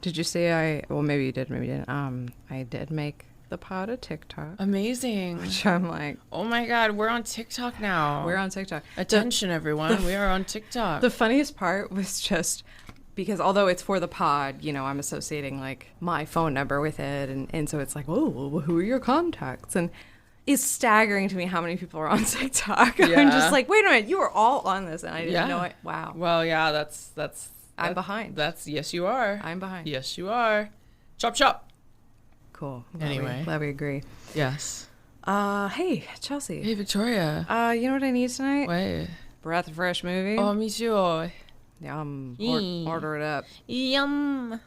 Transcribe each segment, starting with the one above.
Did you see well, maybe you did, maybe you didn't. I did make the pod a TikTok. Amazing. Which I'm like, oh my God, we're on TikTok now. We're on TikTok. Attention, everyone. We are on TikTok. The funniest part was just because although it's for the pod, you know, I'm associating like my phone number with it. And so it's like, oh, who are your contacts? And it's staggering to me how many people are on TikTok. Yeah. I'm just like, wait a minute, you were all on this. And I didn't know it. Wow. Well, yeah, that's I'm behind. Yes, you are. I'm behind. Yes, you are. Chop, chop. Cool. Anyway. Glad we agree. Yes. Hey, Chelsea. Hey, Victoria. You know what I need tonight? What? Breath of Fresh movie. Oh, me too. Yum. Order it up. Yum.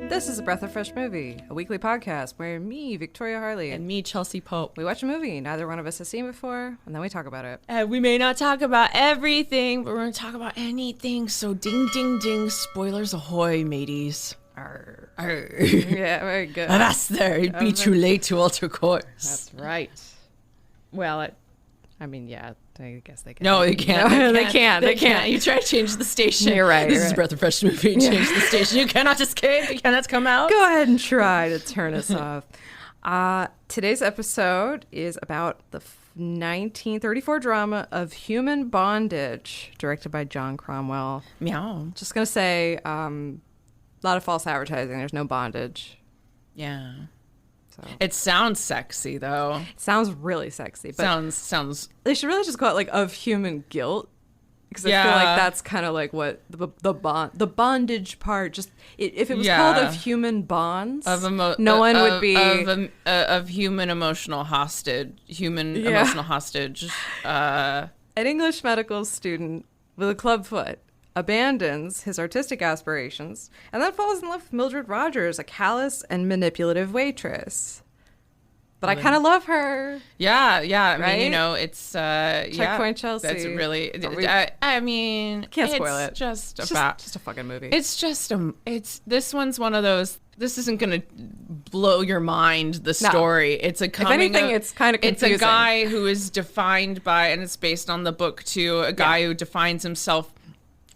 This is a Breath of Fresh Movie, a weekly podcast where me, Victoria Harley, And me, Chelsea Pope. we watch a movie neither one of us has seen before, and then we talk about it. We may not talk about everything, but we're going to talk about anything. So ding, ding, ding. Spoilers ahoy, mateys. Arr. Arr. Yeah, very good. Avast there. It'd be too late to alter course. That's right. Well, I mean, yeah, I guess they can. No, they can't. No, They can't. You try to change the station. You're right. This is Breath of Fresh Movie. Change the station. You cannot escape. You cannot come out. Go ahead and try to turn us off. Today's episode is about the 1934 drama of Human Bondage, directed by John Cromwell. Meow. Just going to say, a lot of false advertising. There's no bondage. Yeah. So. It sounds sexy, though. It sounds really sexy. But Sounds. they should really just call it like of human guilt. Because I feel like that's kind of like what the bondage part. Just if it was called of human bonds, no one would be of human emotional hostage. Emotional hostage. An English medical student with a club foot abandons his artistic aspirations and then falls in love with Mildred Rogers, a callous and manipulative waitress. But I kind of love her. Yeah. I right? mean, you know, it's Checkpoint Chelsea. That's really. I mean, can't spoil it. It's just a fucking movie. It's this one's one of those. This isn't gonna blow your mind. The story. It's a coming. If anything, it's kind of confusing. It's a guy who is defined by, and it's based on the book too. A guy who defines himself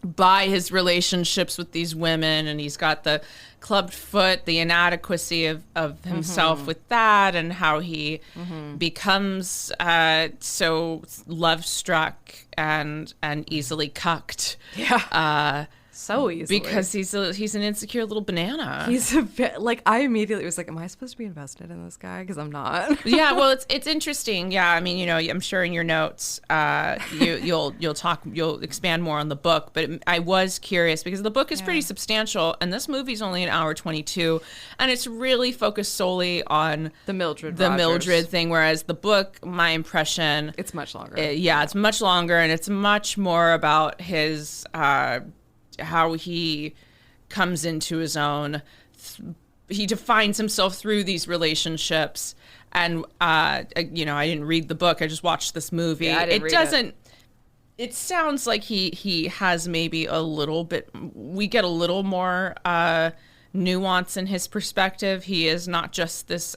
by his relationships with these women, and he's got the clubbed foot, the inadequacy of himself with that, and how he becomes so love struck and easily cucked. So easily. Because he's an insecure little banana. He's a bit like, I immediately was like, am I supposed to be invested in this guy? Because I'm not. Yeah, well, it's interesting. Yeah, I mean, you know, I'm sure in your notes, you'll expand more on the book. But I was curious because the book is pretty substantial, and this movie's only an hour 22, and it's really focused solely on the Mildred thing. Whereas the book, my impression, it's much longer. It's much longer, and it's much more about his. How he comes into his own. He defines himself through these relationships. And, you know, I didn't read the book. I just watched this movie. Yeah, It sounds like he has maybe a little bit, we get a little more nuance in his perspective. He is not just this,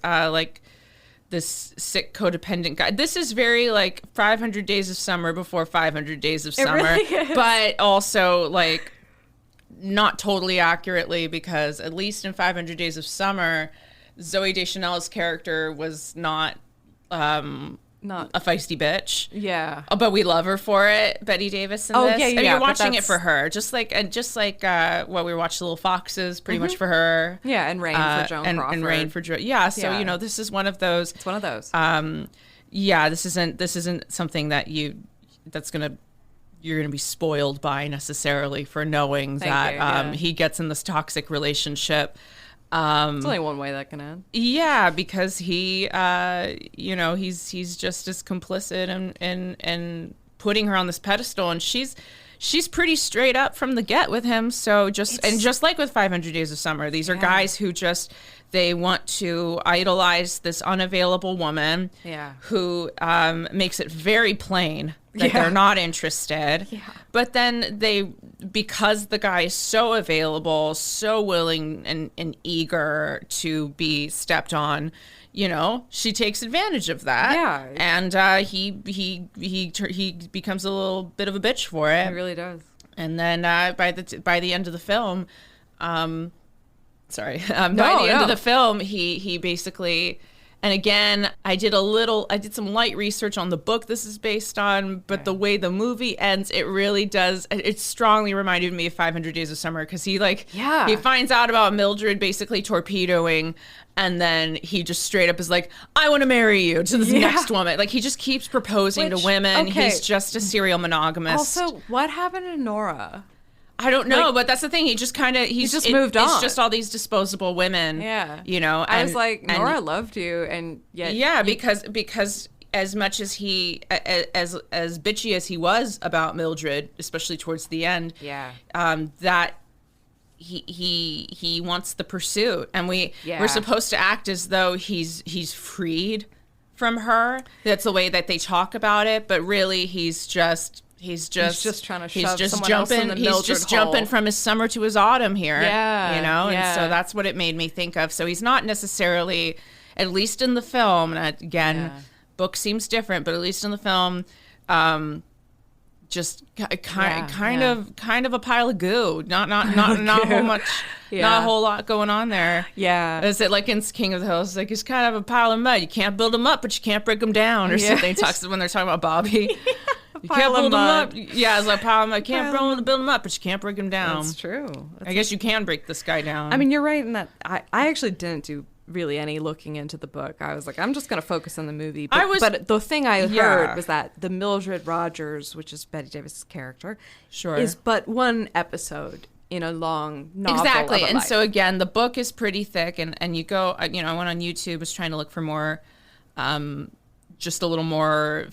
this sick codependent guy. This is very like 500 Days of Summer before 500 Days of Summer. It really is. But also like not totally accurately, because at least in 500 Days of Summer, Zooey Deschanel's character was not a feisty bitch. Yeah. But we love her for it, Bette Davis in this. Yeah. And you're watching it for her. Just like we watched Little Foxes pretty much for her. Yeah, and Rain for Joan Crawford. And Rain for Joan. Yeah, so you know, this is one of those. It's one of those. This isn't something that you're gonna be spoiled by necessarily for knowing he gets in this toxic relationship. It's only one way that can end. Yeah, because he, he's just as complicit in putting her on this pedestal, and she's pretty straight up from the get with him. So just like with 500 Days of Summer, these are guys who they want to idolize this unavailable woman who makes it very plain that Yeah. they're not interested. Yeah. But then because the guy is so available, so willing and eager to be stepped on, you know, she takes advantage of that. Yeah. And he becomes a little bit of a bitch for it. It really does. And then by the end of the film, by the end of the film, he basically, and again, I did some light research on the book this is based on, but the way the movie ends, it really does, it strongly reminded me of 500 Days of Summer, because he finds out about Mildred basically torpedoing, and then he just straight up is like, I want to marry you to this next woman. Like, he just keeps proposing to women. Okay. He's just a serial monogamist. Also, what happened to Nora? I don't know, but that's the thing. He just kind of moved on. It's just all these disposable women. Yeah, you know. I was like, Nora loved you, and yet because as much as he as bitchy as he was about Mildred, especially towards the end, that he wants the pursuit, and we're supposed to act as though he's freed from her. That's the way that they talk about it, but really he's just trying to shove someone else in the Mildred hole. He's just jumping from his summer to his autumn here. Yeah, you know, and so that's what it made me think of. So he's not necessarily, at least in the film, and again, book seems different, but at least in the film, just kind of a pile of goo. Not a whole lot going on there. Yeah. Is it like in King of the Hill? It's like he's kind of a pile of mud. You can't build him up, but you can't break him down, or something. Talks when they're talking about Bobby. You can't build him up. Yeah, it's like pile of mud. You can't build him up, but you can't break him down. That's true. I guess you can break this guy down. I mean, you're right in that. I actually didn't do really any looking into the book. I was like, I'm just going to focus on the movie. But the thing I heard was that the Mildred Rogers, which is Bette Davis' character, is but one episode in a long novel. Exactly. Of a and life. so again, the book is pretty thick, and you go, I went on YouTube, was trying to look for more, just a little more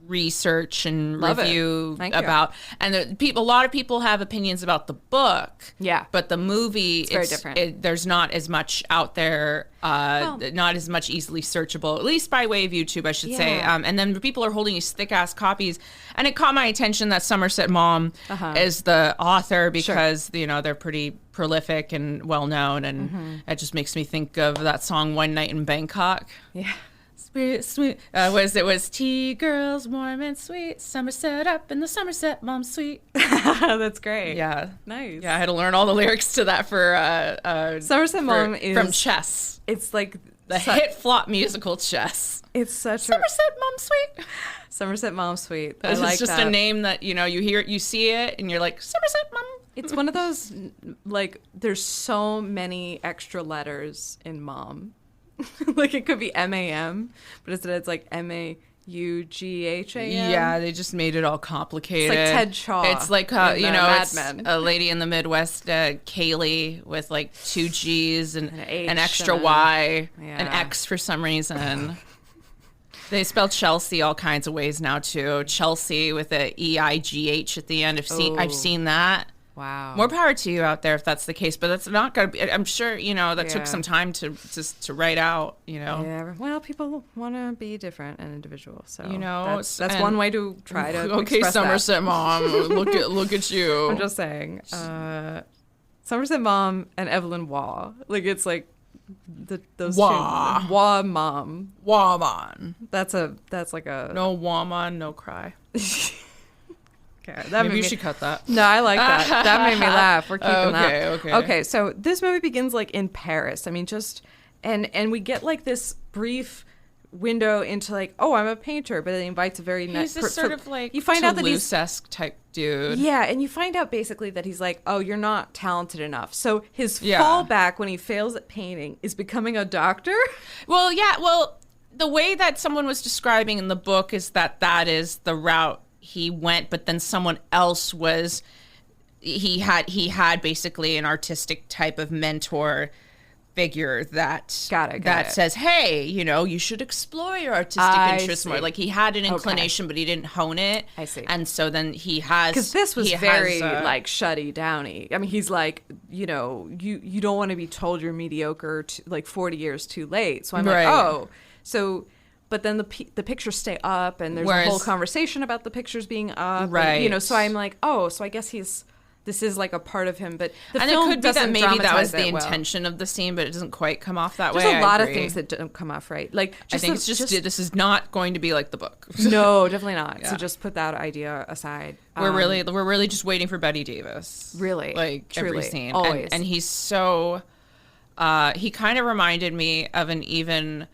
research and review about, and a lot of people have opinions about the book, but the movie, it's very different. There's not as much out there, not as much easily searchable, at least by way of YouTube, I should say. And then people are holding these thick ass copies, and it caught my attention that Somerset Maugham is the author, because they're pretty prolific and well known, and it just makes me think of that song One Night in Bangkok. Sweet. It was tea girls warm and sweet, Somerset up in the Somerset Maugham suite. That's great. Yeah. Nice. Yeah, I had to learn all the lyrics to that for Somerset Maugham is from Chess. It's like the hit flop musical Chess. It's such Somerset Maugham suite. Somerset Maugham suite. It's just a name that you hear, you see it, and you're like, Somerset Maugham. It's one of those, like, there's so many extra letters in mom. Like, it could be M-A-M, but instead it's like M-A-U-G-H-A-M. Yeah, they just made it all complicated. It's like Ted Shaw. It's like, Mad Men. A lady in the Midwest, Kaylee, with like 2 G's and an extra and Y, an X for some reason. They spell Chelsea all kinds of ways now, too. Chelsea with a E-I-G-H at the end. I've seen that. Wow. More power to you out there if that's the case, but that's not going to be, I'm sure, that took some time to write out, Yeah, well, people want to be different and individual, so, that's and, one way to try to okay, express Somerset Maugham, look at you. I'm just saying, Somerset Maugham and Evelyn Waugh, like, it's like, those Waugh. two, Waugh Mom. Waugh Man. That's like a... No woman, no cry. Okay, maybe you should cut that. No, I like that. That made me laugh. We're keeping that. Okay. So this movie begins like in Paris. I mean, and we get like this brief window into like, oh, I'm a painter, but it invites a very nice. He's sort of like you find out that he's Toulouse-esque type dude. Yeah, and you find out basically that he's like, oh, you're not talented enough. So his fallback when he fails at painting is becoming a doctor. Well, the way that someone was describing in the book is that is the route he went, but then someone else he had basically an artistic type of mentor figure that says, hey, you should explore your artistic interests more. Like, he had an inclination, but he didn't hone it. I see. And so then he has, because this was very like shutty downy. I mean, he's like, you don't want to be told you're mediocre like 40 years too late. So I'm like, oh, so but then the pictures stay up, and there's a whole conversation about the pictures being up. Right. And, you know, so I'm like, oh, so I guess this is like a part of him, but the and film it could be that maybe that was the well. intention of the scene, but it doesn't quite come off that way. There's a lot of things that don't come off right. Like, I think it's just this is not going to be like the book. No, definitely not. Yeah. So just put that idea aside. We're really just waiting for Bette Davis. Really, like truly, every scene, always. And he's so. He kind of reminded me of an even.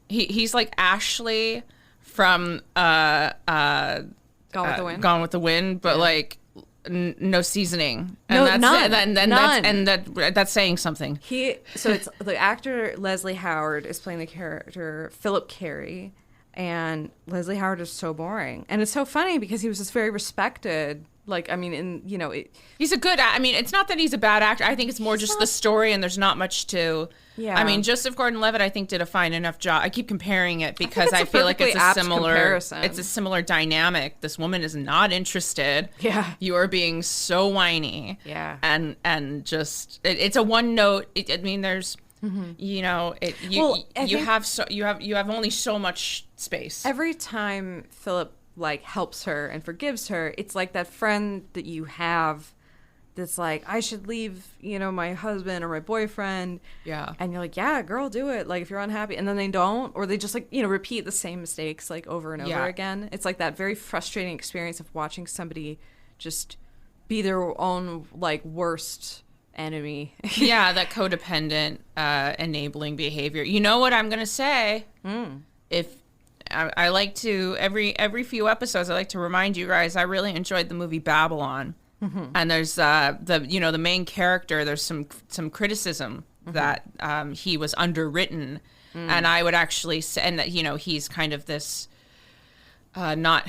He's like Ashley from Gone with the Wind, but like. No seasoning, and that's saying something. So it's the actor Leslie Howard is playing the character Philip Carey, and Leslie Howard is so boring, and it's so funny because he was just very respected. Like, I mean, he's a good. I mean, it's not that he's a bad actor. I think it's more just the story, and there's not much to. Yeah. I mean, Joseph Gordon-Levitt, I think, did a fine enough job. I keep comparing it because I feel like it's a similar dynamic. This woman is not interested. Yeah. You are being so whiny. Yeah. And just it's a one note. I mean, there's. Mm-hmm. You know, you have only so much space. Every time Philip like helps her and forgives her, it's like that friend that you have that's like, I should leave, you know, my husband or my boyfriend. Yeah. And you're like, yeah, girl, do it. Like, if you're unhappy. And then they don't, or they just like, you know, repeat the same mistakes like over and over again. It's like that very frustrating experience of watching somebody just be their own like worst enemy. Yeah, that codependent enabling behavior. You know what I'm gonna say? If I like to every few episodes, I like to remind you guys I really enjoyed the movie Babylon. Mm-hmm. And there's the main character. There's some criticism that he was underwritten, and I would actually say, and that he's kind of this not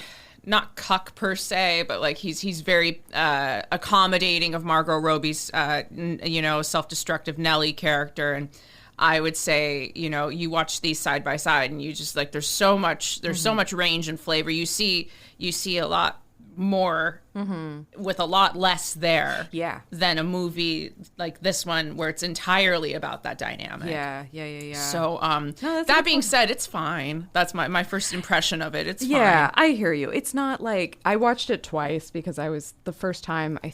cuck per se, but like he's very accommodating of Margot Robbie's self-destructive Nellie character. And I would say, you watch these side by side and you just like, there's so much range and flavor. You see a lot more with a lot less there than a movie like this one where it's entirely about that dynamic. Yeah. So that being said, it's fine. That's my first impression of it. It's fine. Yeah, I hear you. It's not like, I watched it twice because the first time I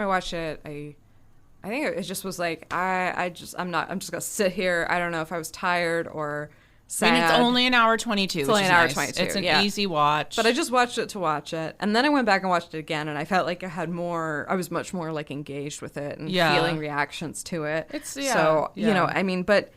watched it, I think it just was like, I'm just gonna sit here. I don't know if I was tired or sad. I mean, it's only an hour 22. It's only an hour 22. It's an easy watch. But I just watched it to watch it, and then I went back and watched it again, and I felt like I was much more like engaged with it and feeling reactions to it. I mean, but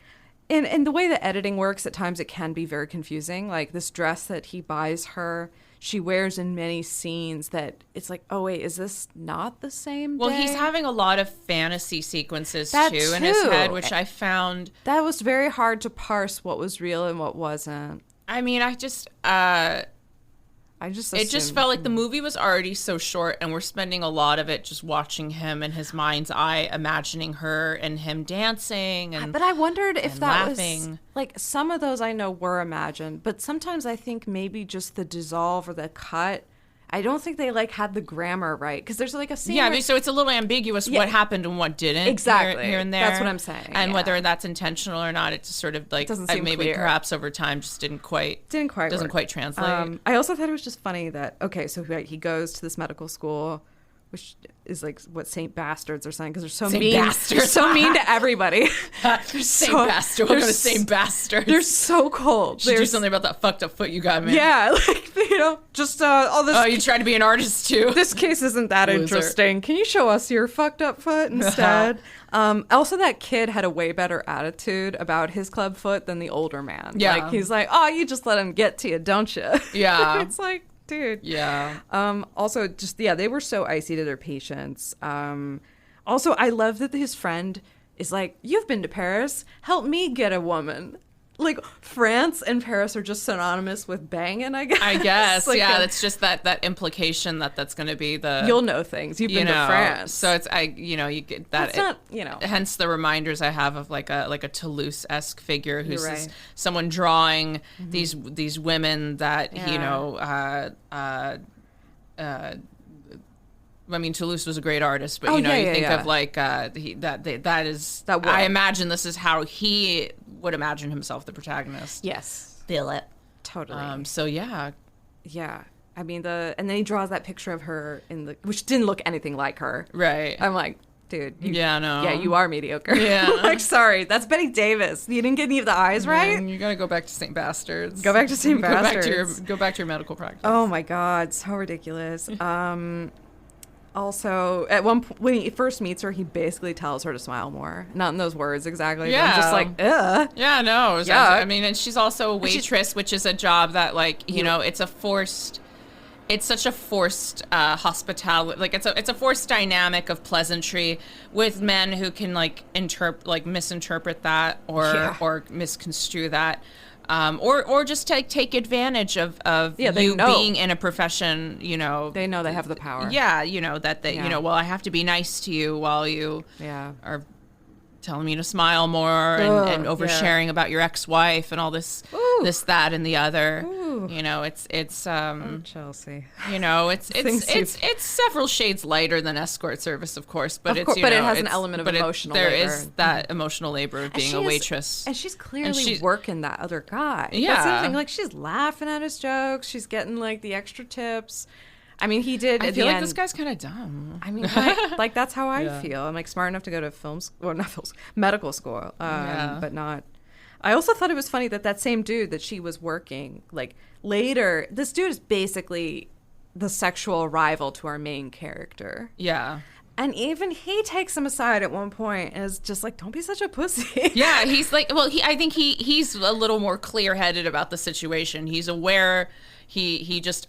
in the way the editing works, at times it can be very confusing. Like this dress that he buys her, she wears in many scenes that it's like, oh wait, is this not the same day? Well, he's having a lot of fantasy sequences too in his head, which I found that was very hard to parse what was real and what wasn't. I mean, it just felt like the movie was already so short, and we're spending a lot of it just watching him in his mind's eye, imagining her and him dancing. But I wondered if that laughing. Was like, some of those I know were imagined, but sometimes I think maybe just the dissolve or the cut. I don't think they like had the grammar right, because there's like a scene. Yeah, so it's a little ambiguous what happened and what didn't. Exactly, here and there. That's what I'm saying. And whether that's intentional or not, it's just sort of like doesn't seem maybe clear. Perhaps over time just doesn't quite translate. I also thought it was just funny that so he goes to this medical school, which is like what Saint Bastards are saying, because they're so mean. They're so mean to everybody. Saint Bastard. We're going to Saint Bastards. They're so cold. Should do something about that fucked up foot you got, man. Yeah, like just all this. Oh, you try to be an artist too. This case isn't that interesting. Can you show us your fucked up foot instead? Also, that kid had a way better attitude about his club foot than the older man. Yeah, like he's like, oh, you just let him get to you, don't you? Yeah, it's like, dude. Yeah. Also, just they were so icy to their patients. Also, I love that his friend is like, you've been to Paris, help me get a woman. Like, France and Paris are just synonymous with banging, I guess. Like, yeah, that's just that implication that's going to be the... You'll know things. You've been to France. So it's, you get that... That's not, Hence the reminders I have of like a Toulouse-esque figure who's someone drawing these women that, I mean, Toulouse was a great artist, but you think of like I imagine this is how he would imagine himself, the protagonist. Yes, feel it. Totally. So yeah. Yeah. I mean, and then he draws that picture of her which didn't look anything like her. Right. I'm like, dude. Yeah, you are mediocre. Yeah. Like, sorry, that's Bette Davis. You didn't get any of the eyes right. You gotta go back to St. Bastards. Go back to St. Bastards. Go back to your medical practice. Oh my God, so ridiculous. Also, at one point, when he first meets her, he basically tells her to smile more. Not in those words exactly. Yeah. But I'm just like, ugh. Yeah, no. Yeah. I mean, and she's also a waitress, which is a job that, like, you know, it's such a forced hospitality. Like, it's a forced dynamic of pleasantry with men who can, like, misinterpret that or misconstrue that. Or just take advantage of you being in a profession, you know. They know they have the power. Yeah, you know, that they, you know, well, I have to be nice to you while you are telling me to smile more and oversharing about your ex-wife and all this, that, and the other. Ooh. You know, it's Chelsea. You know, it's several shades lighter than escort service, of course, but it has an element of emotional labor. There is that emotional labor of being a waitress. And she's clearly working that other guy. Yeah. That's the thing. Like, she's laughing at his jokes. She's getting, like, the extra tips. I mean, he did. I feel like this guy's kind of dumb. I mean, like that's how I feel. I'm like smart enough to go to medical school, but not. I also thought it was funny that same dude that she was working, like later, this dude is basically the sexual rival to our main character. Yeah. And even he takes him aside at one point and is just like, don't be such a pussy. Yeah, he's like, well, I think he's a little more clear-headed about the situation. He's aware. He just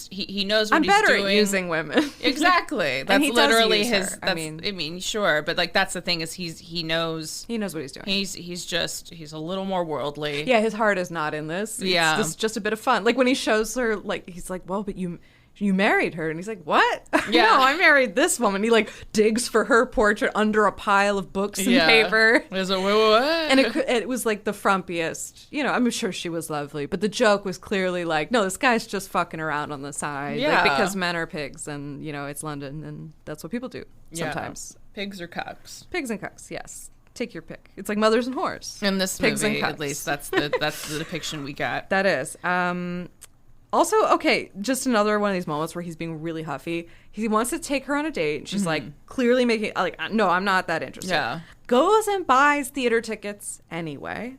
he knows what he's doing. I'm better at using women. Exactly. That's he literally does use his. her. I mean, sure, but like that's the thing is he knows what he's doing. He's a little more worldly. Yeah, his heart is not in this. It's just a bit of fun. Like when he shows her, like he's like, well, but you married her, and he's like, what? Yeah. No, I married this woman. He like digs for her portrait under a pile of books and paper. There's a what? And it was like the frumpiest. You know, I'm sure she was lovely, but the joke was clearly like, no, this guy's just fucking around on the side, like, because men are pigs, and you know it's London, and that's what people do sometimes. Pigs or cucks. Pigs and cucks, yes. Take your pick. It's like mothers and whores. In this pigs movie, and cucks. at least that's the depiction we got. That is. Also, okay, just another one of these moments where he's being really huffy. He wants to take her on a date. And she's like clearly making like, no, I'm not that interested. Yeah. Goes and buys theater tickets anyway.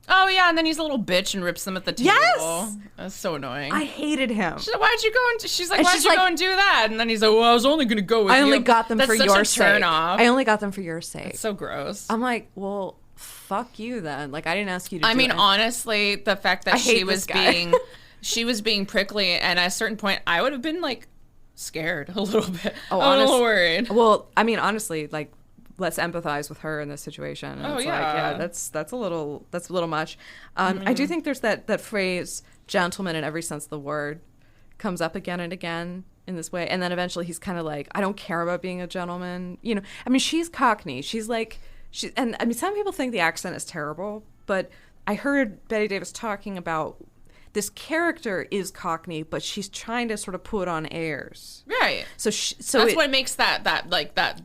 Oh yeah, and then he's a little bitch and rips them at the table. Yes! That's so annoying. I hated him. She's like, why'd you go and go and do that? And then he's like, well, I was only gonna go with you. I only got them for your sake. Turn off. I only got them for your sake. It's so gross. I'm like, well, fuck you then. Like I didn't ask you to. I mean, honestly, the fact that she was being prickly, and at a certain point, I would have been like scared a little bit. Oh, I'm a little worried. Well, I mean, honestly, like let's empathize with her in this situation. And oh it's yeah, like, that's a little much. I do think there's that phrase "gentleman" in every sense of the word comes up again and again in this way, and then eventually he's kind of like, I don't care about being a gentleman. You know, I mean, she's Cockney. And I mean, some people think the accent is terrible, but I heard Bette Davis talking about this character is Cockney, but she's trying to sort of put on airs. Right. So that's what makes that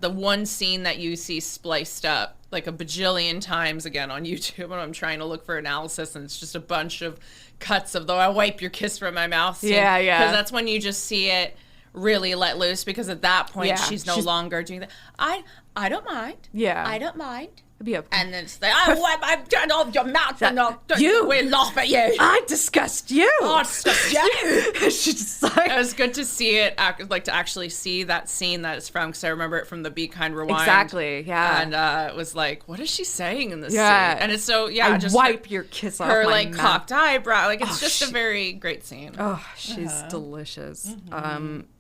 the one scene that you see spliced up like a bajillion times again on YouTube when I'm trying to look for analysis, and it's just a bunch of cuts of the "I wipe your kiss from my mouth" scene. Yeah. Because that's when you just see it really let loose, because at that point she's no longer doing that. I don't mind. Yeah. I don't mind. And then it's like, I've turned off your mouth and we'll laugh at you. I disgust you. I disgust you. She's just like, it was good to see it, like to actually see that scene that it's from, because I remember it from the Be Kind Rewind. Exactly, yeah. And it was like, what is she saying in this scene? Yeah. And it's so, just wipe your kiss off her my like mouth. cocked eyebrow. Like it's just a very great scene. Oh, she's delicious.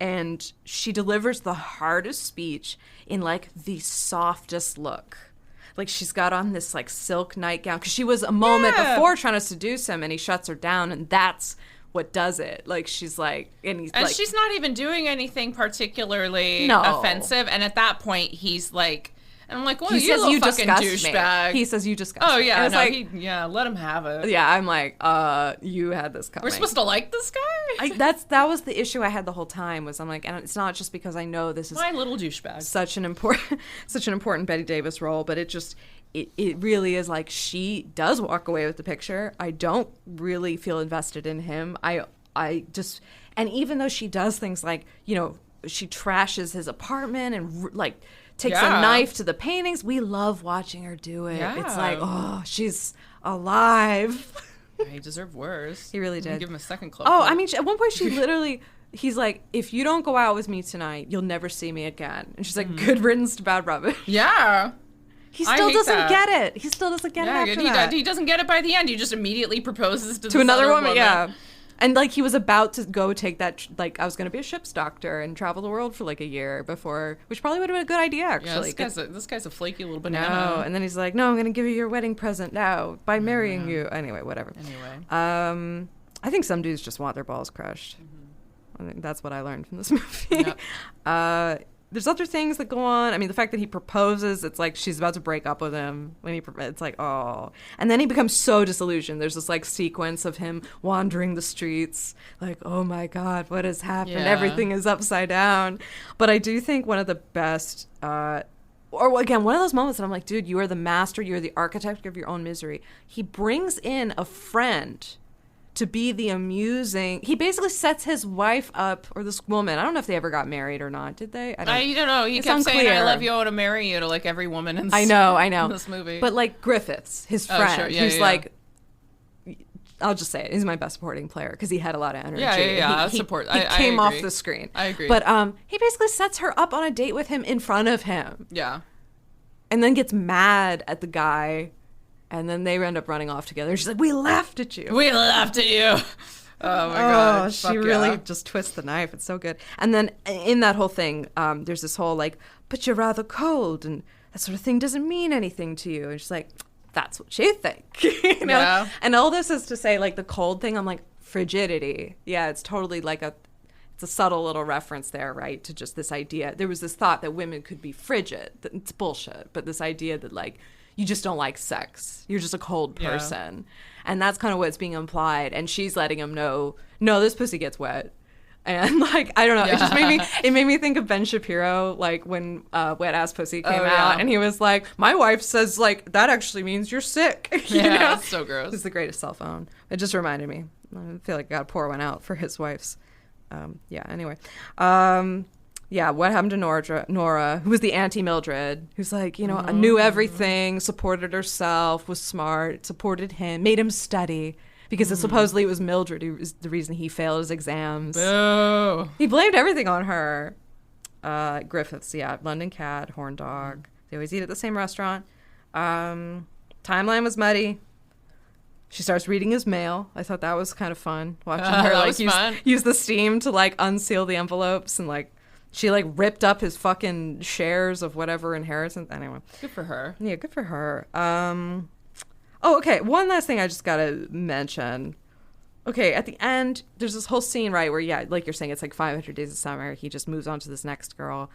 And she delivers the hardest speech in like the softest look. Like she's got on this like silk nightgown, because she was a moment before trying to seduce him, and he shuts her down, and that's what does it. Like she's like, and she's not even doing anything particularly offensive, and at that point he's like, and I'm like, well, you little fucking douchebag. He says you disgust me. Oh yeah, no, let him have it. Yeah, I'm like, you had this coming. We're supposed to like this guy. That was the issue I had the whole time. Was I'm like, and it's not just because I know this is my little douchebag, such an important Bette Davis role, but it really is like she does walk away with the picture. I don't really feel invested in him. I just, and even though she does things like, you know, she trashes his apartment and like takes a knife to the paintings, we love watching her do it. Yeah. It's like, oh, she's alive. He deserved worse. He really did. Give him a second club. Oh, I mean, at one point she literally, he's like, if you don't go out with me tonight, you'll never see me again. And she's like, good riddance to bad rubbish. Yeah. He still doesn't get it. He still doesn't get it after that. He doesn't get it by the end. He just immediately proposes to another woman. Yeah. And like he was about to go take that, like I was going to be a ship's doctor and travel the world for like a year before, which probably would have been a good idea actually. Yeah, this guy's a flaky little banana. No, and then he's like, no, I'm going to give you your wedding present now by marrying you. Anyway, whatever. I think some dudes just want their balls crushed. I think that's what I learned from this movie. Yep. There's other things that go on. I mean, the fact that he proposes, it's like she's about to break up with him when it's like, oh. And then he becomes so disillusioned. There's this like sequence of him wandering the streets, like, oh my God, what has happened? Yeah. Everything is upside down. But I do think one of the best, or again, one of those moments that I'm like, dude, you are the master, you're the architect of your own misery. He brings in a friend to be the amusing. He basically sets his wife up, or this woman. I don't know if they ever got married or not. Did they? I don't know. He kept saying, "I love you, I want to marry you," to like every woman in this. I know. In this movie. But like Griffiths, his friend, sure. who's like, I'll just say it. He's my best supporting player because he had a lot of energy. Yeah. He I came agree. off the screen. I agree. But he basically sets her up on a date with him in front of him. Yeah. And then gets mad at the guy. And then they end up running off together. She's like, we laughed at you. We laughed at you. Oh, my God. She really just twists the knife. It's so good. And then in that whole thing, there's this whole like, but you're rather cold. And that sort of thing doesn't mean anything to you. And she's like, that's what you think. You know? Yeah. And all this is to say, like, the cold thing, I'm like, frigidity. Yeah, it's totally like it's a subtle little reference there, right? To just this idea. There was this thought that women could be frigid. It's bullshit. But this idea that, like, you just don't like sex. You're just a cold person. Yeah. And that's kind of what's being implied. And she's letting him know, no, this pussy gets wet. And like, I don't know. Yeah. It made me think of Ben Shapiro, like when Wet Ass Pussy came out. And he was like, my wife says like, that actually means you're sick. You know? That's so gross. It's the greatest cell phone. It just reminded me. I feel like I got to pour one out for his wife's. Anyway. What happened to Nora, who was the anti-Mildred, who's like, you know, knew everything, supported herself, was smart, supported him, made him study, because supposedly it was Mildred who was the reason he failed his exams. Boo. He blamed everything on her. Griffiths, London Cat, Horn Dog. They always eat at the same restaurant. Timeline was muddy. She starts reading his mail. I thought that was kind of fun, watching her like use the steam to like unseal the envelopes and like. She, like, ripped up his fucking shares of whatever inheritance. Anyway. Good for her. Yeah, good for her. Okay. One last thing I just got to mention. Okay, at the end, there's this whole scene, right, where, like you're saying, it's like 500 Days of Summer. He just moves on to this next girl.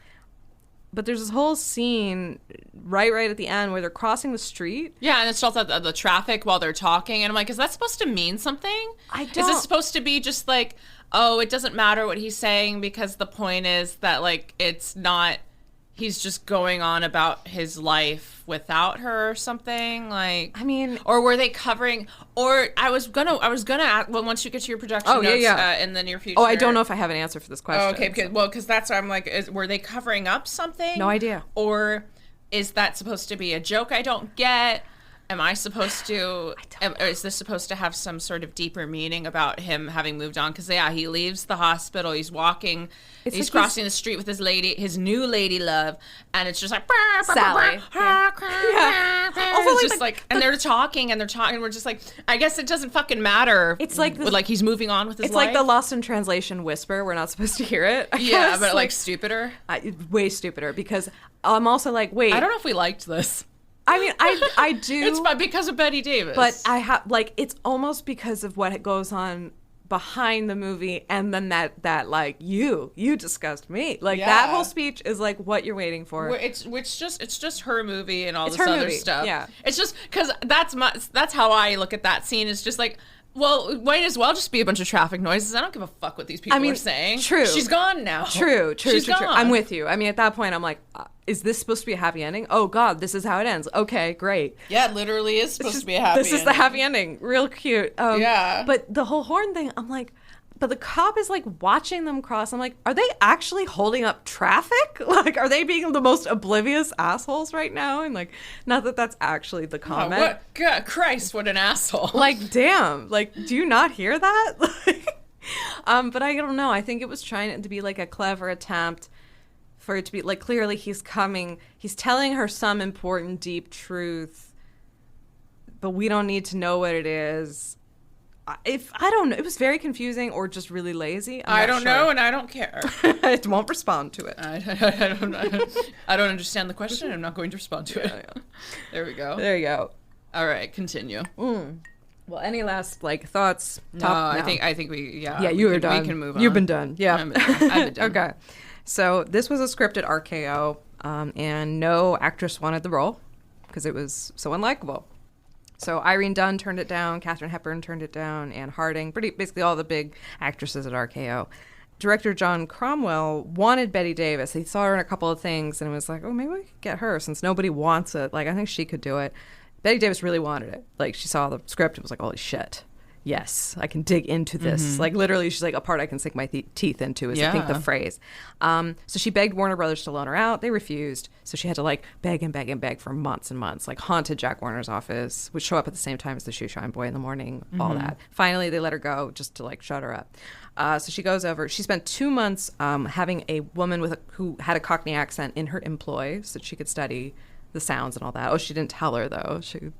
But there's this whole scene right at the end where they're crossing the street. Yeah, and it's also the traffic while they're talking. And I'm like, is that supposed to mean something? I don't. Is it supposed to be just like, oh, it doesn't matter what he's saying because the point is that, like, it's not, he's just going on about his life without her or something? Like, I mean, or were they covering, or I was gonna ask, well, once you get to your production notes in the near future. Oh, I don't know if I have an answer for this question. Oh, okay, because that's why I'm like, were they covering up something? No idea. Or is that supposed to be a joke I don't get? Am I supposed to, or is this supposed to have some sort of deeper meaning about him having moved on? Because, he leaves the hospital, he's walking, he's crossing the street with his new lady love, and it's just like, Sally. It's just like, and they're talking, we're just like, I guess it doesn't fucking matter. It's like this, like he's moving on with his life. It's like the Lost in Translation whisper, we're not supposed to hear it. Yeah, but like stupider. Way stupider, because I'm also like, wait. I don't know if we liked this. I mean, I do. It's because of Bette Davis. But I have, like, it's almost because of what goes on behind the movie, and then that like, you disgust me. Like, that whole speech is like what you're waiting for. It's just her movie and all this other stuff. Yeah. It's just because that's how I look at that scene. It's just like, Well, it might as well just be a bunch of traffic noises. I don't give a fuck what these people are saying. True. She's gone now. True. She's gone. I'm with you. I mean, at that point, I'm like, is this supposed to be a happy ending? Oh, God, this is how it ends. Okay, great. Yeah, it literally is supposed to be a happy ending. This is the happy ending. Real cute. Yeah. But the whole horn thing, I'm like, but the cop is like watching them cross. I'm like, are they actually holding up traffic? Like, are they being the most oblivious assholes right now? And like, not that that's actually the comment. Oh, what? God, Christ, what an asshole. Like, damn. Like, do you not hear that? But I don't know. I think it was trying to be like a clever attempt for it to be like, clearly he's telling her some important deep truth, but we don't need to know what it is. I don't know, it was very confusing or just really lazy. I don't know, and I don't care. I won't respond to it. I don't understand the question. I'm not going to respond to it. Yeah. There we go. There you go. All right, continue. Well, any last like thoughts? No, I think we. Yeah, you were done. We can move on. You've been done. Yeah, I've been done. Okay. So this was a script at RKO, and no actress wanted the role because it was so unlikable. So Irene Dunn turned it down, Katharine Hepburn turned it down, Anne Harding, basically all the big actresses at RKO. Director John Cromwell wanted Bette Davis. He saw her in a couple of things and was like, oh, maybe we could get her since nobody wants it. Like, I think she could do it. Bette Davis really wanted it. Like, she saw the script and was like, holy shit. Yes, I can dig into this. Mm-hmm. Like, literally, she's like, a part I can sink my teeth into is, I think, the phrase. So she begged Warner Brothers to loan her out. They refused. So she had to, like, beg and beg and beg for months and months. Like, haunted Jack Warner's office, would show up at the same time as the Shoeshine Boy in the morning, all that. Finally, they let her go just to, like, shut her up. So she goes over. She spent 2 months having a woman who had a Cockney accent in her employ so that she could study the sounds and all that. Oh, she didn't tell her though.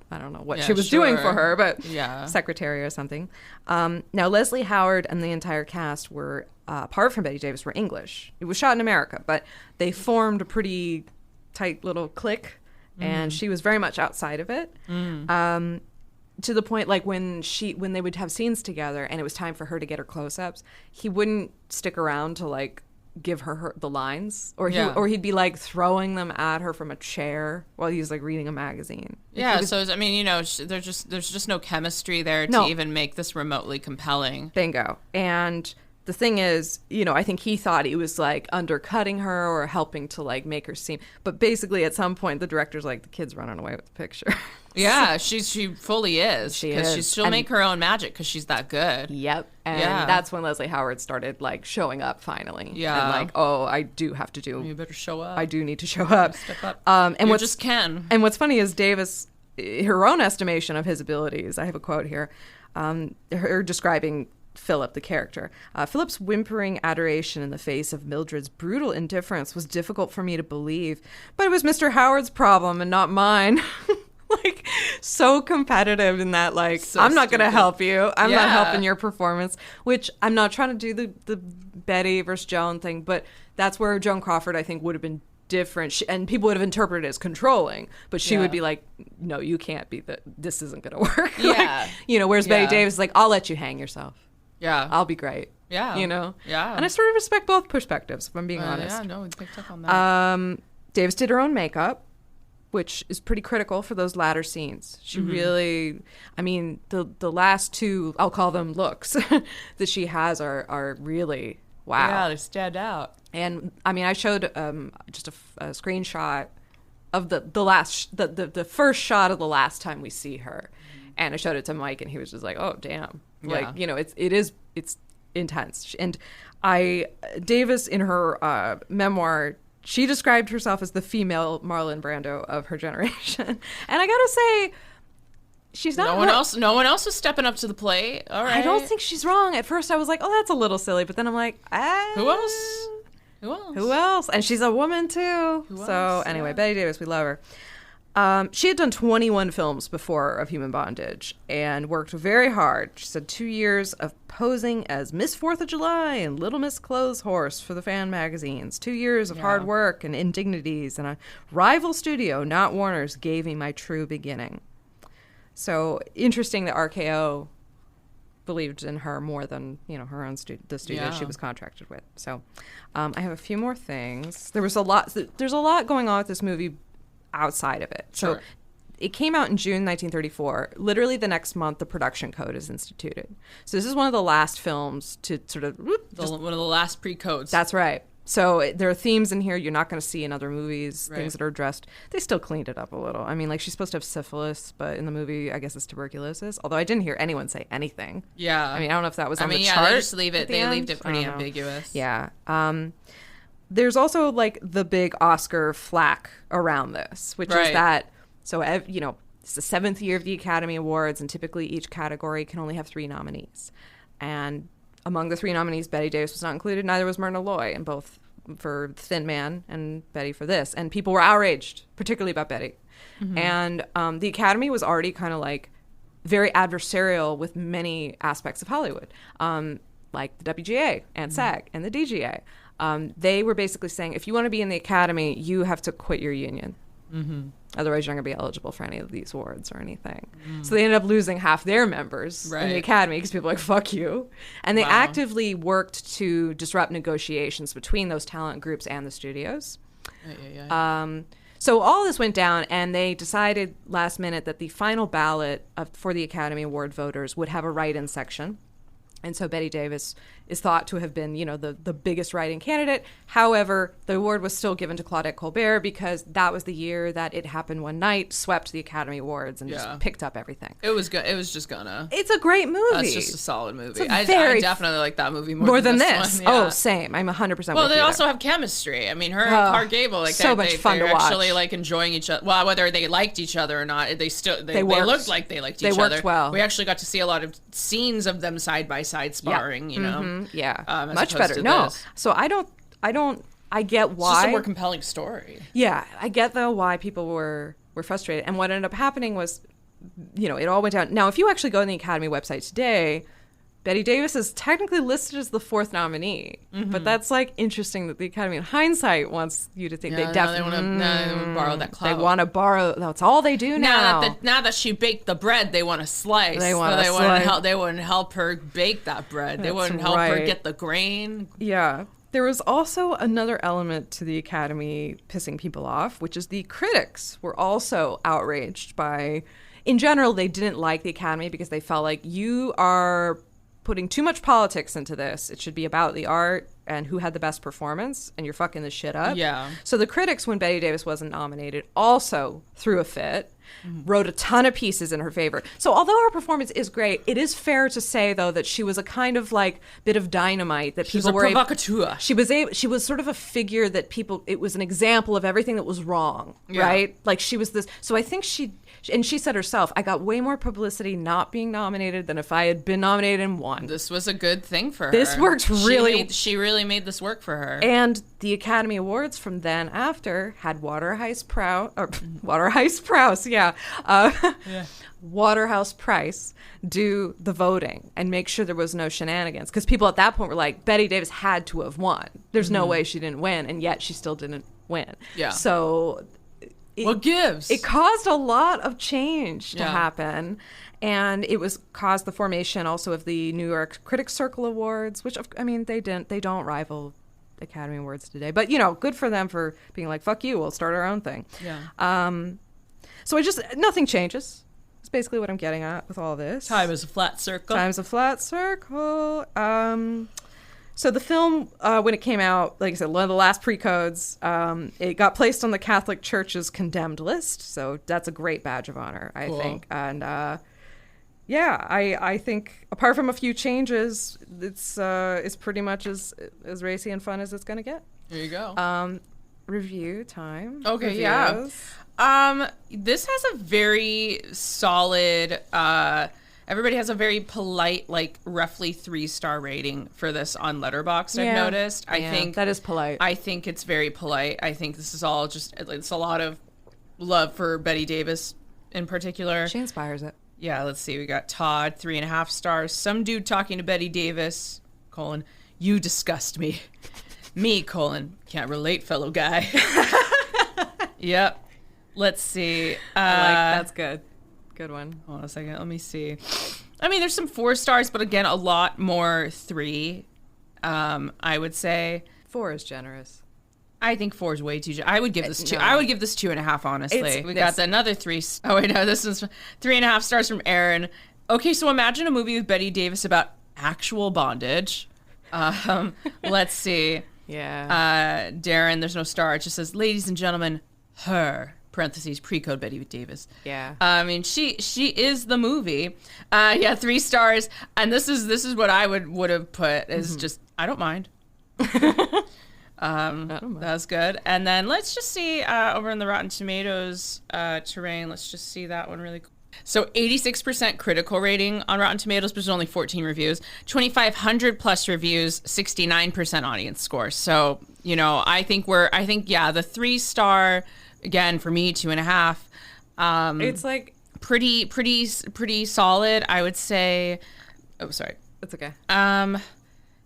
I don't know what she was doing for her, but secretary or something. Now Leslie Howard and the entire cast were, apart from Bette Davis, were English. It was shot in America, but they formed a pretty tight little clique, and she was very much outside of it. To the point, like when they would have scenes together and it was time for her to get her close-ups, he wouldn't stick around to like give her the lines, or he'd be like throwing them at her from a chair while he's like reading a magazine. So I mean, there's just no chemistry there to even make this remotely compelling. Bingo. And the thing is, I think he thought he was like undercutting her or helping to like make her seem, but basically at some point the director's like, the kid's running away with the picture. Yeah, she fully is. She'll make her own magic because she's that good. Yep. And that's when Leslie Howard started like showing up finally. Yeah. And like, oh, I do have to do. You better show up. I do need to show up. Step up. And you just can. And what's funny is Davis, her own estimation of his abilities. I have a quote here. Her describing Philip, the character. Philip's whimpering adoration in the face of Mildred's brutal indifference was difficult for me to believe, but it was Mr. Howard's problem and not mine. Like, so competitive in that, like, so I'm not going to help you. I'm not helping your performance, which I'm not trying to do the Betty versus Joan thing, but that's where Joan Crawford, I think, would have been different. And people would have interpreted it as controlling, but she would be like, no, you can't be this isn't going to work. Yeah. Like, whereas Bette Davis is like, I'll let you hang yourself. Yeah. I'll be great. Yeah. Yeah. And I sort of respect both perspectives, if I'm being honest. Yeah, no, we picked up on that. Davis did her own makeup, which is pretty critical for those latter scenes. She really, I mean, the last two, I'll call them looks, that she has are really, wow. Yeah, they stand out. And, I mean, I showed just a screenshot of the first shot of the last time we see her. And I showed it to Mike, and he was just like, oh, damn. Like, it's intense. And Davis, in her memoir, she described herself as the female Marlon Brando of her generation. And I gotta say, she's not. No one else is stepping up to the plate. All right. I don't think she's wrong. At first I was like, oh, that's a little silly. But then I'm like, Who else? Who else? And she's a woman too. Anyway, Bette Davis, we love her. She had done 21 films before of Human Bondage and worked very hard. She said 2 years of posing as Miss 4th of July and Little Miss Clothes Horse for the fan magazines. 2 years of hard work and indignities, and a rival studio, not Warner's, gave me my true beginning. So interesting that RKO believed in her more than her own the studio she was contracted with. So I have a few more things. There's a lot going on with this movie outside of it. Sure. So it came out in June 1934. Literally the next month, the production code is instituted. So this is one of the last films to sort of... One of the last pre-codes. That's right. So there are themes in here you're not going to see in other movies, things that are addressed. They still cleaned it up a little. I mean, like, she's supposed to have syphilis, but in the movie, I guess it's tuberculosis. Although I didn't hear anyone say anything. Yeah. I mean, I don't know if that was on the chart. Yeah, they just leave it. They leave it pretty ambiguous. Yeah. There's also, like, the big Oscar flack around this, which is that, so, you know, it's the 7th year of the Academy Awards, and typically each category can only have 3 nominees. And among the 3 nominees, Bette Davis was not included. Neither was Myrna Loy, and both for Thin Man and Betty for this. And people were outraged, particularly about Betty. Mm-hmm. And the Academy was already kind of like very adversarial with many aspects of Hollywood, like the WGA and SAG and the DGA. They were basically saying, if you want to be in the Academy, you have to quit your union. Mm-hmm. Otherwise, you're not going to be eligible for any of these awards or anything. So they ended up losing half their members in the Academy because people were like, fuck you. And they actively worked to disrupt negotiations between those talent groups and the studios. So all this went down, and they decided last minute that the final ballot for the Academy Award voters would have a write-in section. And so Bette Davis is thought to have been, you know, the biggest writing candidate. However, the award was still given to Claudette Colbert because that was the year that It Happened One Night swept the Academy Awards and just picked up everything. It was good. It was just gonna. It's a great movie. It's just a solid movie. I definitely like that movie more than this. One. Yeah. Oh, same. I'm 100%. Well, they also have chemistry. I mean, her and Clark Gable, like so much fun to watch. Actually, like enjoying each other. Well, whether they liked each other or not, they looked like they liked each other. They worked well. We actually got to see a lot of scenes of them side by side sparring. You know, much better. No, so I get why. It's just a more compelling story. Yeah, I get though why people were frustrated, and what ended up happening was, you know, it all went down. Now, if you actually go on the Academy website today, Bette Davis is technically listed as the 4th nominee, but that's like interesting that the Academy, in hindsight, wants you to think they definitely want to borrow that clout. They want to borrow. That's all they do now. Now that she baked the bread, they want to slice. They want to help her bake that bread. They wouldn't help her get the grain. Yeah. There was also another element to the Academy pissing people off, which is the critics were also outraged by. In general, they didn't like the Academy because they felt like you are putting too much politics into this. It should be about the art and who had the best performance, and you're fucking this shit up. Yeah. So the critics, when Bette Davis wasn't nominated, also threw a fit, wrote a ton of pieces in her favor. So although her performance is great, it is fair to say, though, that she was a kind of like bit of dynamite that people were provocateur. She was sort of a figure that people, it was an example of everything that was wrong, right? Like she was this, so I think she said herself, I got way more publicity not being nominated than if I had been nominated and won. This was a good thing for her. This worked really. She really made this work for her. And the Academy Awards from then after had Waterhouse Price do the voting and make sure there was no shenanigans. Because people at that point were like, Bette Davis had to have won. There's no way she didn't win, and yet she still didn't win. Yeah. So what gives? It caused a lot of change to happen, and it caused the formation also of the New York Critics Circle Awards, which I mean they don't rival Academy Awards today, but you know, good for them for being like, fuck you, we'll start our own thing. Yeah. So nothing changes. It's basically what I'm getting at with all this. Time is a flat circle. Time's a flat circle. So the film, when it came out, like I said, one of the last pre-codes, it got placed on the Catholic Church's condemned list. So that's a great badge of honor, I think. And I think apart from a few changes, it's pretty much as racy and fun as it's going to get. There you go. Review time. Okay, Reviews. Yeah. This has a very solid... everybody has a very polite, like roughly 3-star rating for this on Letterboxd. I've noticed. I think that is polite. I think it's very polite. I think this is all it's a lot of love for Bette Davis in particular. She inspires it. Yeah, let's see. We got Todd, 3.5 stars. Some dude talking to Bette Davis, : you disgust me. Me, : can't relate, fellow guy. Yep. Let's see. That's good. Good one. Hold on a second. Let me see. I mean, there's some 4 stars, but again, a lot more 3. I would say 4 is generous. I think 4 is way too. I would give this 2. No. I would give this 2.5. Honestly, we got another 3. Oh wait, no, this is 3.5 stars from Aaron. Okay, so imagine a movie with Bette Davis about actual bondage. Let's see. Yeah. Darren, there's no star. It just says, "Ladies and gentlemen, her." Parentheses pre-code Bette Davis. Yeah. I mean, she is the movie. 3 stars. And this is what I would have put is just I don't mind. I don't mind. That was good. And then let's just see over in the Rotten Tomatoes terrain. Let's just see that one really quick. So 86% critical rating on Rotten Tomatoes, but there's only 14 reviews. 2,500 plus reviews, 69% audience score. So, I think the 3-star, again, for me, 2.5. It's like pretty solid, I would say. Oh, sorry. It's okay.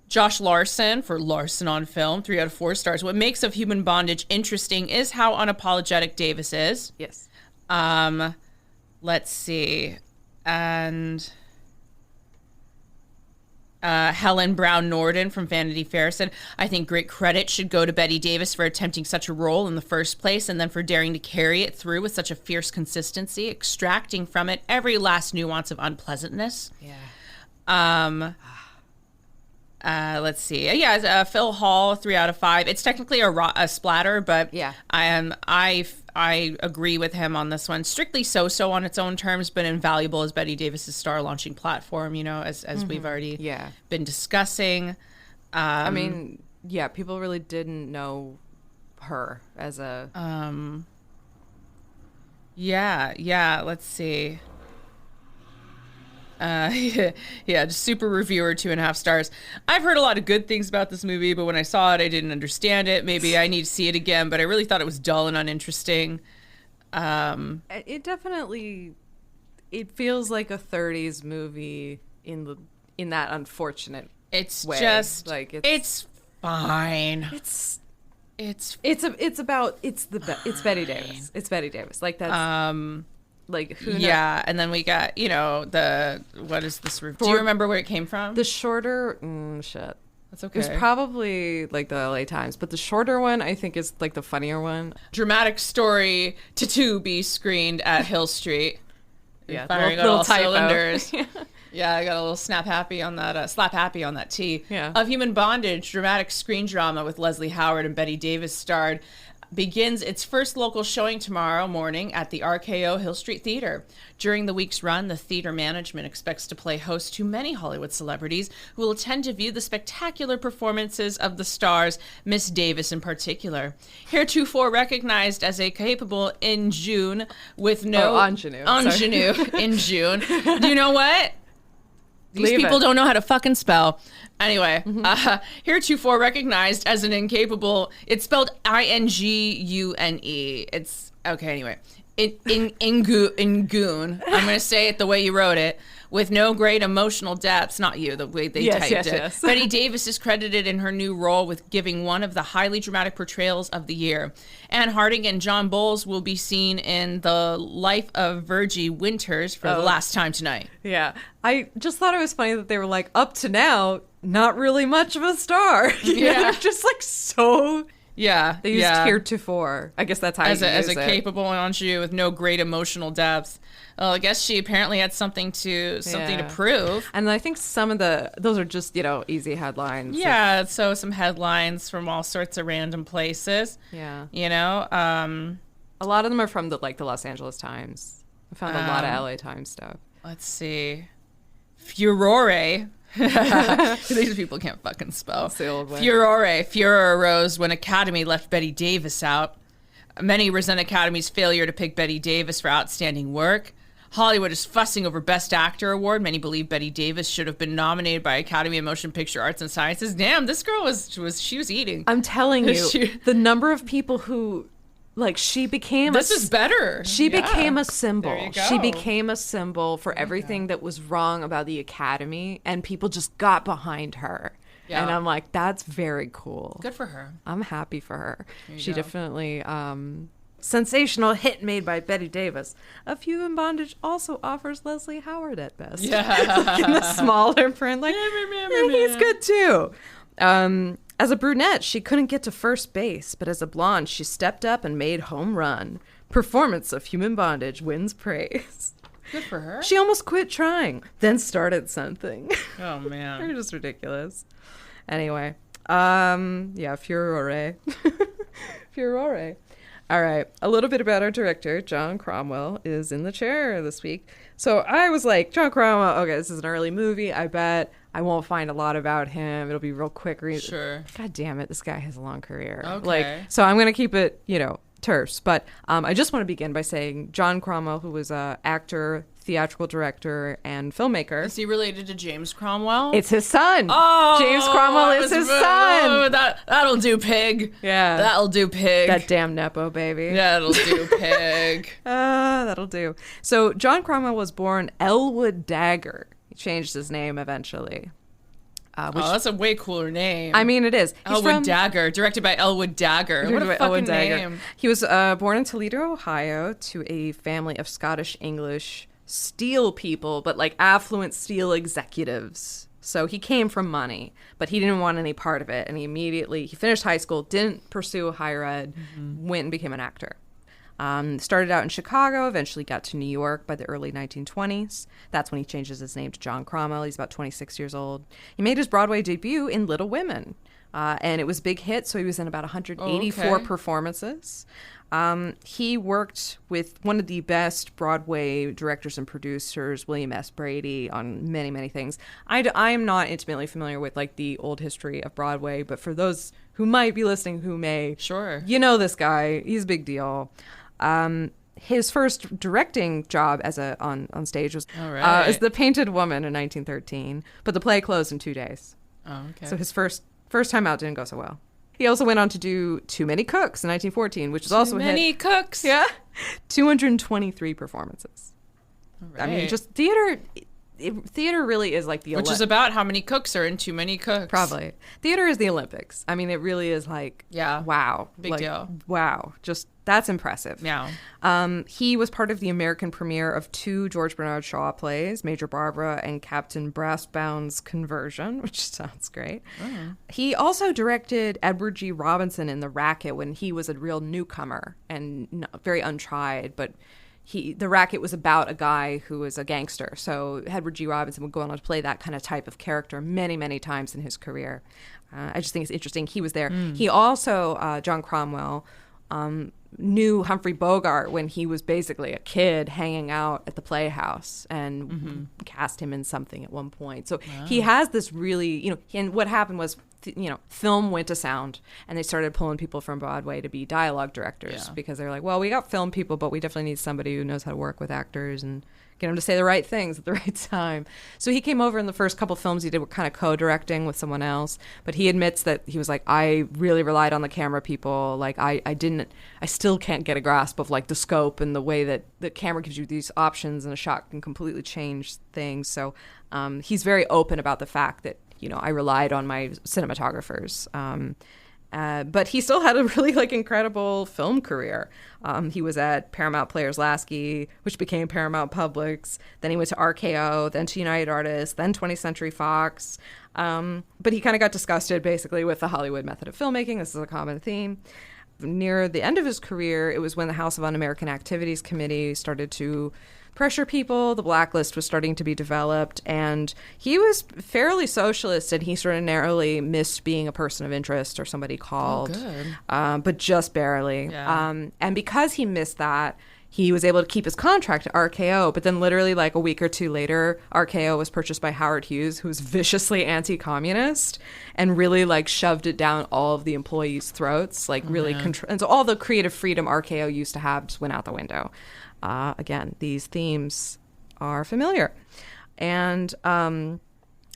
Josh Larson for Larson on Film, 3 out of 4 stars. What makes of Human Bondage interesting is how unapologetic Davis is. Yes. Let's see. And Helen Brown Norden from Vanity Fair said, "I think great credit should go to Bette Davis for attempting such a role in the first place and then for daring to carry it through with such a fierce consistency, extracting from it every last nuance of unpleasantness." Yeah. Let's see. Phil Hall, 3 out of 5. It's technically a splatter, but yeah, I agree with him on this one. Strictly so on its own terms, but invaluable as Bette Davis's star launching platform. As we've already been discussing. I mean, people really didn't know her as a. Let's see. Just super reviewer, 2.5 stars. I've heard a lot of good things about this movie, but when I saw it, I didn't understand it. Maybe I need to see it again, but I really thought it was dull and uninteresting. It definitely, it feels like a 30s movie in that unfortunate way. Just like it's fine. It's Bette Bette Davis. It's Bette Davis. Like that's like who knows? Yeah, and then we got what is this review? Do you remember where it came from? The shorter shit. That's okay. It was probably like the LA Times, but the shorter one I think is like the funnier one. Dramatic story to be screened at Hill Street. Yeah, firing little all typo. Cylinders. Yeah, I got a little slap happy on that T. Yeah. Of Human Bondage, dramatic screen drama with Leslie Howard and Bette Davis starred, begins its first local showing tomorrow morning at the RKO Hill Street Theater. During the week's run, the theater management expects to play host to many Hollywood celebrities who will attend to view the spectacular performances of the stars, Miss Davis in particular. Heretofore recognized as a capable ingenue with no... ingenue in June. Do you know what? These people don't know how to fucking spell. Anyway, heretofore recognized as an incapable, it's spelled Ingune. It's, okay, anyway. Ingoon. I'm going to say it the way you wrote it. With no great emotional depths, not you, the way they typed it. Yes. Bette Davis is credited in her new role with giving one of the highly dramatic portrayals of the year. Anne Harding and John Bowles will be seen in The Life of Virgie Winters for the last time tonight. Yeah. I just thought it was funny that they were like, up to now, not really much of a star. They're just like so... Yeah, they used heretofore. I guess that's how as a capable ingenue with no great emotional depth. Well, I guess she apparently had something to prove. And I think some of those are just easy headlines. Yeah, so some headlines from all sorts of random places. Yeah, a lot of them are from the Los Angeles Times. I found a lot of LA Times stuff. Let's see, Furore. These people can't fucking spell. That's the old way. Furor arose when Academy left Bette Davis out. Many resent Academy's failure to pick Bette Davis for outstanding work. Hollywood is fussing over Best Actor award. Many believe Bette Davis should have been nominated by Academy of Motion Picture Arts and Sciences. Damn, this girl was eating. I'm telling you, the number of people who she became this is better. She became a symbol. There you go. She became a symbol for everything that was wrong about the Academy, and people just got behind her. Yeah. And I'm like, that's very cool. Good for her. I'm happy for her. She definitely sensational hit made by Bette Davis. Of Human Bondage also offers Leslie Howard at best. Yeah. In the smaller print, he's good too. As a brunette, she couldn't get to first base, but as a blonde, she stepped up and made home run. Performance of Human Bondage wins praise. Good for her. She almost quit trying, then started something. Oh, man. They're just ridiculous. Anyway, yeah, furore. Furore. All right, a little bit about our director, John Cromwell, is in the chair this week. So I was like, John Cromwell, okay, this is an early movie. I bet I won't find a lot about him. It'll be real quick. Sure. God damn it, this guy has a long career. Okay. So I'm going to keep it, terse. But I just want to begin by saying John Cromwell, who was an actor, theatrical director, and filmmaker. Is he related to James Cromwell? It's his son. Oh, James Cromwell is his son. That'll do, pig. Yeah. That'll do, pig. That damn Nepo baby. That'll do, pig. That'll do. So John Cromwell was born Elwood Dagger. He changed his name eventually. That's a way cooler name. I mean, it is. Elwood Dagger, directed by Elwood Dagger. What a fucking name. He was born in Toledo, Ohio, to a family of Scottish-English steel people, but like affluent steel executives. So he came from money, but he didn't want any part of it. And he finished high school, didn't pursue higher ed, went and became an actor. Started out in Chicago, eventually got to New York by the early 1920s. That's when he changes his name to John Cromwell. He's about 26 years old. He made his Broadway debut in Little Women, and it was a big hit, so he was in about 184 performances. He worked with one of the best Broadway directors and producers, William S. Brady, on many, many things. I am not intimately familiar with like the old history of Broadway, but for those who might be listening who may, sure, this guy. He's a big deal. His first directing job on stage was as The Painted Woman in 1913, but the play closed in 2 days. Oh, okay. So his first time out didn't go so well. He also went on to do Too Many Cooks in 1914, which is also a hit. Too Many Cooks. Yeah. 223 performances. All right. I mean, just theater really is like the Which is about how many cooks are in Too Many Cooks. Probably. Theater is the Olympics. I mean, it really is like, wow. Big deal. Wow. Just, that's impressive. Yeah. He was part of the American premiere of 2 George Bernard Shaw plays, Major Barbara and Captain Brassbound's Conversion, which sounds great. Mm. He also directed Edward G. Robinson in The Racket when he was a real newcomer and very untried, but The Racket was about a guy who was a gangster. So Edward G. Robinson would go on to play that kind of type of character many, many times in his career. I just think it's interesting. He was there. He also, John Cromwell, knew Humphrey Bogart when he was basically a kid hanging out at the Playhouse and cast him in something at one point. So he has this really, and what happened was, film went to sound and they started pulling people from Broadway to be dialogue directors because they're like, well, we got film people, but we definitely need somebody who knows how to work with actors and get them to say the right things at the right time. So he came over in the first couple films he did were kind of co-directing with someone else, but he admits that he was like, I really relied on the camera people. Like I still can't get a grasp of like the scope and the way that the camera gives you these options and a shot can completely change things. So he's very open about the fact that, I relied on my cinematographers. But he still had a really incredible film career. He was at Paramount Players Lasky, which became Paramount Publix. Then he went to RKO, then to United Artists, then 20th Century Fox. But he kind of got disgusted basically with the Hollywood method of filmmaking. This is a common theme. Near the end of his career, it was when the House of Un-American Activities Committee started to pressure people. The blacklist was starting to be developed, and he was fairly socialist, and he sort of narrowly missed being a person of interest or somebody called, but just barely. Yeah. And because he missed that, he was able to keep his contract at RKO, but then literally a week or two later, RKO was purchased by Howard Hughes, who was viciously anti-communist and really shoved it down all of the employees' throats, and so all the creative freedom RKO used to have just went out the window. Again, these themes are familiar. And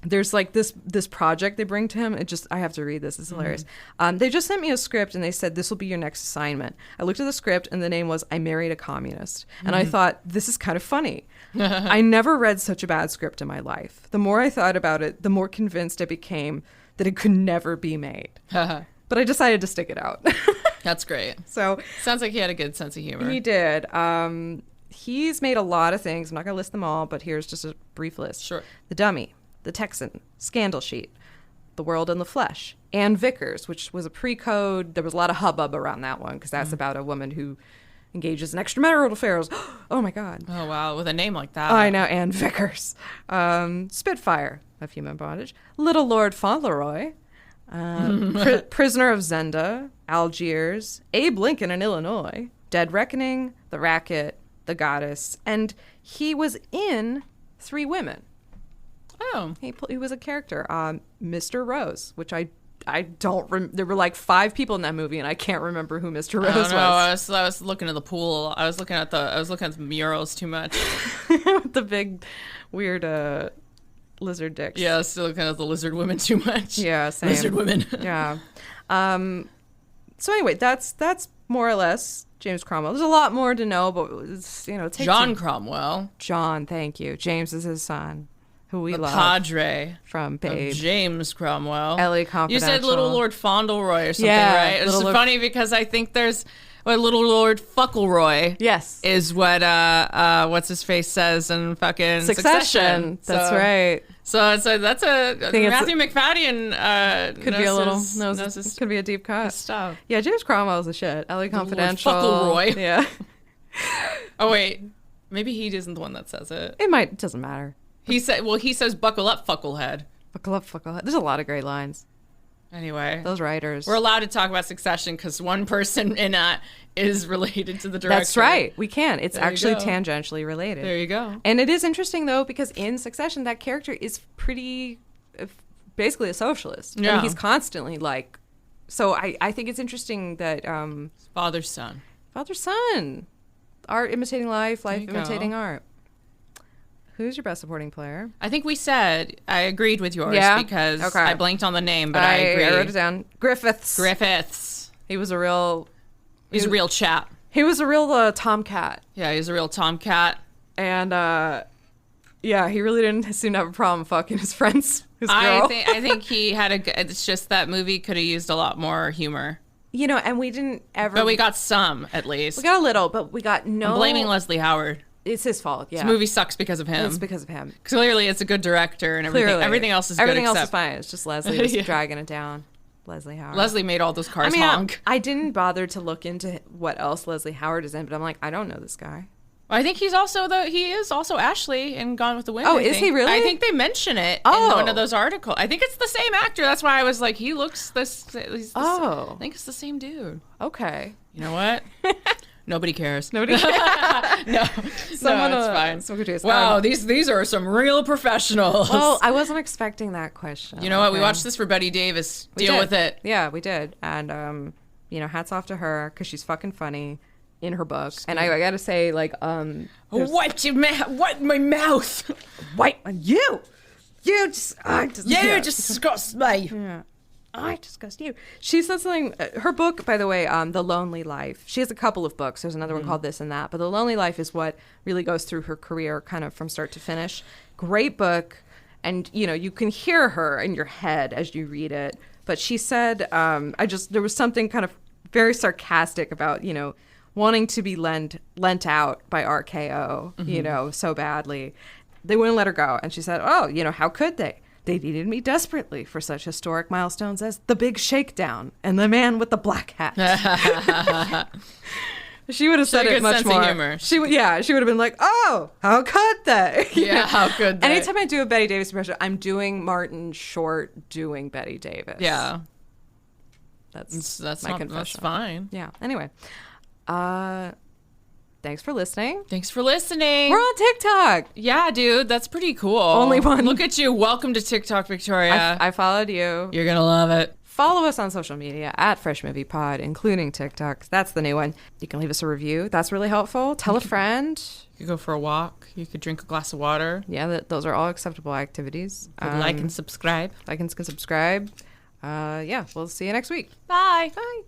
there's this project they bring to him. I have to read this. It's hilarious. They just sent me a script and they said, this will be your next assignment. I looked at the script and the name was I Married a Communist. And I thought, this is kind of funny. I never read such a bad script in my life. The more I thought about it, the more convinced I became that it could never be made. But I decided to stick it out. That's great. So sounds like he had a good sense of humor. He did. He's made a lot of things. I'm not going to list them all, but here's just a brief list. Sure. The Dummy, The Texan, Scandal Sheet, The World and the Flesh, Anne Vickers, which was a pre-code. There was a lot of hubbub around that one because that's about a woman who engages in extramarital affairs. Oh my God. Oh, wow. With a name like that. I know, Anne Vickers. Spitfire of Human Bondage. Little Lord Fauntleroy. Prisoner of Zenda. Algiers. Abe Lincoln in Illinois. Dead Reckoning. The Racket. The Goddess. And he was in Three Women. Oh. He was a character. Mr. Rose, which I don't there were like 5 people in that movie and I can't remember who Mr. Rose was. I was looking at the pool. I was looking at the murals too much. The big weird lizard dicks. Yeah, I was still looking at the lizard women too much. Yeah, same. Lizard women. Yeah. So anyway, that's more or less James Cromwell. There's a lot more to know, but it's, John Cromwell. John, thank you. James is his son, who we love. Padre from Babe. James Cromwell. LA Confidential. You said Little Lord Fauntleroy or something, right? It's funny because I think there's Little Lord Fuckleroy. Yes. Is what what's his face says in fucking Succession. That's right. So that's Matthew McFadden could be a little could be a deep cut stuff. Yeah, James Cromwell's the shit. LA Confidential. Fuckleroy. Yeah. Oh wait, maybe he isn't the one that says it. It doesn't matter. He says buckle up, fucklehead. Buckle up, fucklehead. There's a lot of great lines. Anyway, those writers. We're allowed to talk about Succession because one person in that is related to the director. That's right. We can. It's actually tangentially related. There you go. And it is interesting, though, because in Succession, that character is pretty, basically a socialist. Yeah. I mean, he's constantly like, so I think it's interesting that... father's son. Father's son. Art imitating life, life imitating art. Who's your best supporting player? I think we said I agreed with yours because I blanked on the name, but I agree. I wrote it down. Griffiths. He was a real. He's a real chap. He was a real tomcat. Yeah, he's a real tomcat. And yeah, he really didn't seem to have a problem fucking his friends. His girl. I think he had it's just that movie could have used a lot more humor. And we didn't ever. But we got some at least. We got a little, but we got no. I'm blaming Leslie Howard. It's his fault. Yeah, this movie sucks because of him. It's because of him. Clearly, it's a good director and everything. Everything else is good. Everything else is fine. It's just Leslie was dragging it down. Leslie Howard. Leslie made all those cars honk. I didn't bother to look into what else Leslie Howard is in, but I'm like, I don't know this guy. I think he is also Ashley in Gone with the Wind. Oh, is he really? I think they mention it in one of those articles. I think it's the same actor. That's why I was like, he looks this. I think it's the same dude. Okay. You know what? Nobody cares. Nobody cares. No, it's fine. Wow, these are some real professionals. Well, I wasn't expecting that question. You know what? We watched this for Bette Davis. Deal with it. Yeah, we did. And, hats off to her because she's fucking funny in her book. And I got to say, like... Wipe my mouth. Wipe you. You disgust me. Yeah. I disgust you. She said something, her book, by the way, The Lonely Life. She has a couple of books. There's another one called This and That. But The Lonely Life is what really goes through her career kind of from start to finish. Great book. And, you can hear her in your head as you read it. But she said, there was something kind of very sarcastic about, wanting to be lent out by RKO, so badly. They wouldn't let her go. And she said, how could they? They needed me desperately for such historic milestones as the big shakedown and the man with the black hat. She would have said it much more. Humor. She would have been like, "Oh, how could they?" Yeah, how could they? Anytime I do a Bette Davis impression, I'm doing Martin Short doing Bette Davis. Yeah, that's my confession. That's fine. Yeah. Anyway, thanks for listening. We're on TikTok. Yeah, dude, that's pretty cool. Only one. Look at you. Welcome to TikTok, Victoria. I followed you. You're going to love it. Follow us on social media at Fresh Movie Pod, including TikTok. That's the new one. You can leave us a review. That's really helpful. Tell a friend. You could go for a walk. You could drink a glass of water. Yeah, those are all acceptable activities. Like and subscribe. Like and subscribe. Yeah, we'll see you next week. Bye. Bye.